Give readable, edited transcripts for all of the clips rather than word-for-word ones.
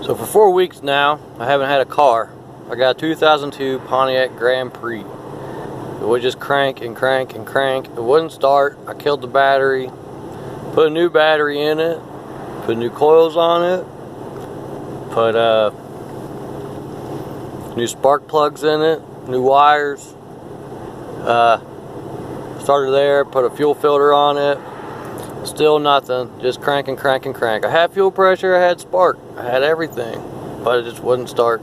So for 4 weeks now, I haven't had a car. I got a 2002 Pontiac Grand Prix. It would just crank and crank and crank. It wouldn't start. I killed the battery, put a new battery in it, put new coils on it, put new spark plugs in it, new wires. Started there, put a fuel filter on it. Still nothing, just crank and crank and crank. I had fuel pressure, I had spark, I had everything, but it just wouldn't start.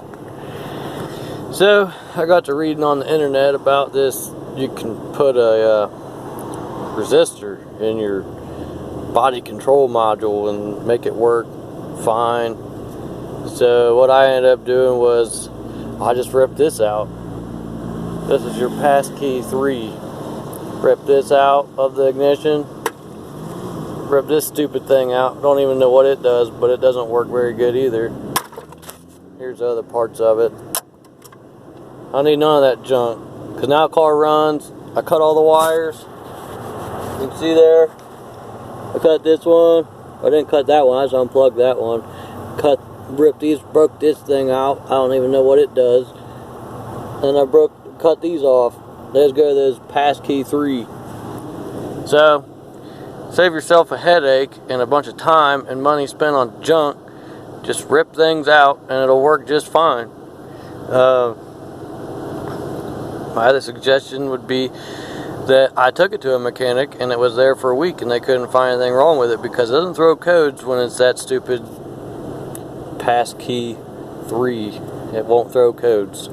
So I got to reading on the internet about this. You can put a resistor in your body control module and make it work fine. So what I ended up doing was I just ripped this out. This is your passkey 3. Rip this out of the ignition. Rip this stupid thing out. Don't even know what it does, but it doesn't work very good either. Here's the other parts of it. I need none of that junk, because now the car runs. I cut all the wires. You can see there. I cut this one. I didn't cut that one. I just unplugged that one. Ripped these, broke this thing out. I don't even know what it does. And I cut these off. Let's go to this passkey 3. So save yourself a headache and a bunch of time and money spent on junk. Just rip things out and it'll work just fine. My other suggestion would be that I took it to a mechanic and it was there for a week and they couldn't find anything wrong with it because it doesn't throw codes when it's that stupid passkey 3. It won't throw codes.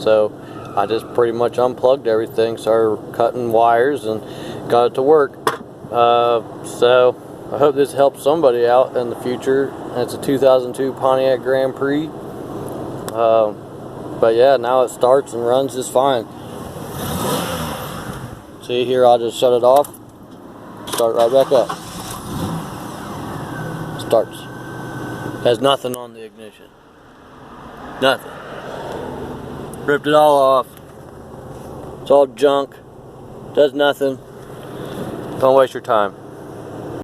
So I just pretty much unplugged everything, started cutting wires and got it to work. So I hope this helps somebody out in the future. It's a 2002 Pontiac Grand Prix. But yeah, now it starts and runs just fine. See here, I'll just shut it off. Start right back up. Starts. Has nothing on the ignition. Nothing. Ripped it all off. It's all junk. Does nothing. Don't waste your time.